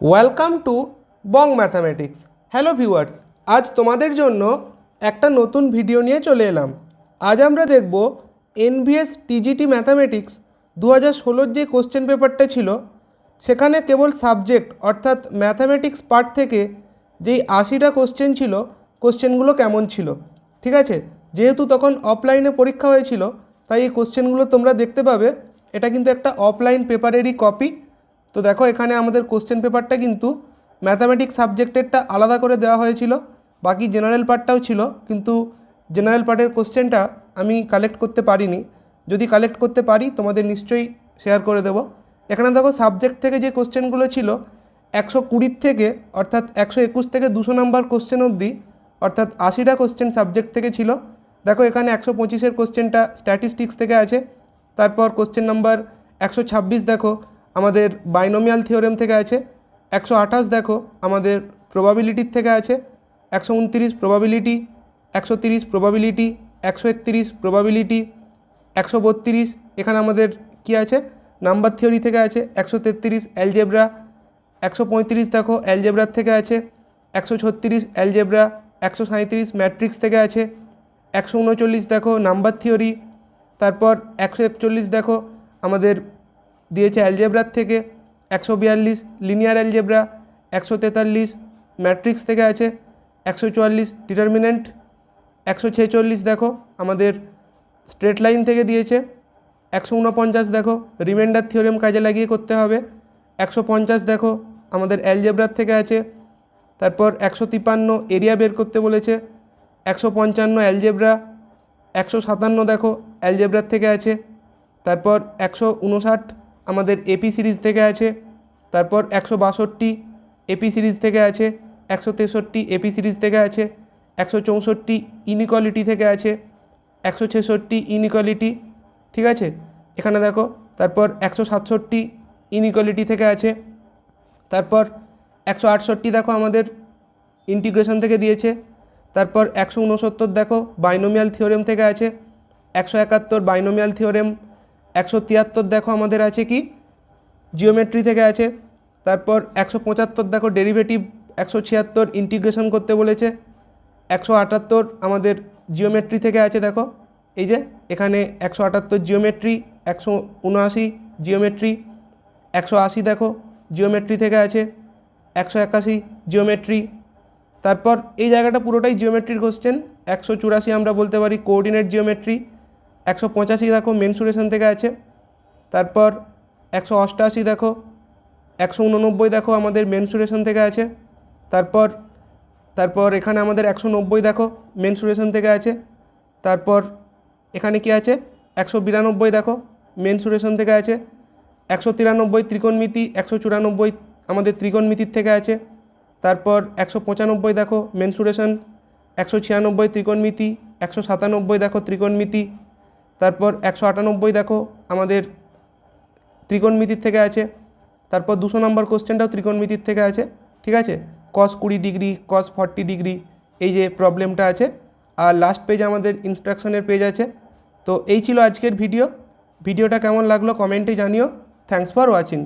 Welcome to Bong mathematics. Hello viewers, আজ তোমাদের জন্য একটা নতুন ভিডিও নিয়ে চলে এলাম। আজ আমরা দেখব এনবিএস টিজিটি ম্যাথামেটিক্স 2016 যে কোশ্চেন পেপারটা ছিল সেখানে কেবল সাবজেক্ট অর্থাৎ ম্যাথামেটিক্স পার্ট থেকে যেই 80টা কোশ্চেন ছিল, কোশ্চেনগুলো কেমন ছিল। ঠিক আছে, যেহেতু তখন অফলাইনে পরীক্ষা হয়েছিল তাই এই কোশ্চেনগুলো তোমরা দেখতে পাবে। এটা কিন্তু একটা অফলাইন পেপারেরই কপি। তো দেখো, এখানে আমাদের কোশ্চেন পেপারটা কিন্তু ম্যাথামেটিক্স সাবজেক্টেরটা আলাদা করে দেওয়া হয়েছিল, বাকি জেনারেল পার্টটাও ছিল, কিন্তু জেনারেল পার্টের কোশ্চেনটা আমি কালেক্ট করতে পারিনি। যদি কালেক্ট করতে পারি তোমাদের নিশ্চয়ই শেয়ার করে দেবো। এখানে দেখো, সাবজেক্ট থেকে যে কোশ্চেনগুলো ছিল 120 থেকে অর্থাৎ 121 থেকে 200 নাম্বার কোশ্চেন অবধি, অর্থাৎ 80টা কোশ্চেন সাবজেক্ট থেকে ছিল। দেখো, এখানে 125-এর কোশ্চেনটা স্ট্যাটিস্টিক্স থেকে আছে। তারপর কোশ্চেন নাম্বার 126 দেখো আমাদের বাইনোমিয়াল থিওরেম থেকে আছে। 128 দেখো আমাদের প্রবাবিলিটির থেকে আছে। 129 প্রবাবিলিটি, 130 প্রবাবিলিটি, 131 প্রবাবিলিটি, 132 এখানে আমাদের কি আছে, নাম্বার থিওরি থেকে আছে। 133 অ্যালজেব্রা, 135 দেখো অ্যালজেব্রার থেকে আছে। 136 অ্যালজেব্রা, 137 ম্যাট্রিক্স থেকে আছে। 139 দেখো নাম্বার থিওরি। তারপর 141 দেখো আমাদের দিয়েছে অ্যালজেব্রার থেকে। 142 লিনিয়ার অ্যালজেব্রা, 143 ম্যাট্রিক্স থেকে আছে। 144 ডিটারমিনেন্ট, 146 দেখো আমাদের স্ট্রেট লাইন থেকে দিয়েছে। 149 দেখো রিমাইন্ডার থিওরেম কাজে লাগিয়ে করতে হবে। 150 দেখো আমাদের অ্যালজেব্রার থেকে আছে। তারপর 153 এরিয়া বের করতে বলেছে। 155 অ্যালজেব্রা, 157 দেখো অ্যালজেব্রার থেকে আছে। তারপর 159 আমাদের এপি সিরিজ থেকে আছে। তারপর 162 এপি সিরিজ থেকে আছে। 163 এপি সিরিজ থেকে আছে। 164 ইনইকুয়ালিটি থেকে আছে। 166 ইনইকুয়ালিটি, ঠিক আছে এখানে দেখো। তারপর 167 ইনইকুয়ালিটি থেকে আছে। তারপর 168 দেখো আমাদের ইন্টিগ্রেশন থেকে দিয়েছে। তারপর 169 দেখো বাইনোমিয়াল থিওরেম থেকে আছে। 171 বাইনোমিয়াল থিওরেম। 173 দেখো আমাদের আছে কি, জিওমেট্রি থেকে আছে। তারপর 175 দেখো ডেরিভেটিভ। 176 ইন্টিগ্রেশন করতে বলেছে। 178 আমাদের জিওমেট্রি থেকে আছে। দেখো এই যে এখানে 178 জিওমেট্রি, 179 জিওমেট্রি, 180 দেখো জিওমেট্রি থেকে আছে। 181 জিওমেট্রি। তারপর এই জায়গাটা পুরোটাই জিওমেট্রির কোশ্চেন। 184 আমরা বলতে পারি কোঅর্ডিনেট জিওমেট্রি। 185 দেখো মেনসুরেশন থেকে আছে। তারপর 188 দেখো, 189 দেখো আমাদের মেনসুরেশন থেকে আছে। তারপর এখানে আমাদের 190 দেখো মেনসুরেশন থেকে আছে। তারপর এখানে কি আছে, 192 দেখো মেনসুরেশন থেকে আছে। 193 ত্রিকোণমিতি, 194 আমাদের ত্রিকোণমিতির থেকে আছে। তারপর 195 দেখো মেনসুরেশন, 196 ত্রিকোণমিতি, 197 দেখো ত্রিকোণমিতি। তারপর 198 দেখো আমাদের ত্রিকোণমিতির থেকে আছে। তারপর 200 নম্বর কোশ্চেনটাও ত্রিকোণমিতির থেকে আছে। ঠিক আছে, cos 20 ডিগ্রি, cos 40 ডিগ্রি, এই যে প্রবলেমটা আছে। আর লাস্ট পেজ আমাদের ইনস্ট্রাকশনের পেজ আছে। তো এই ছিল আজকের ভিডিওটা কেমন লাগলো কমেন্টে জানিও। Thanks for watching.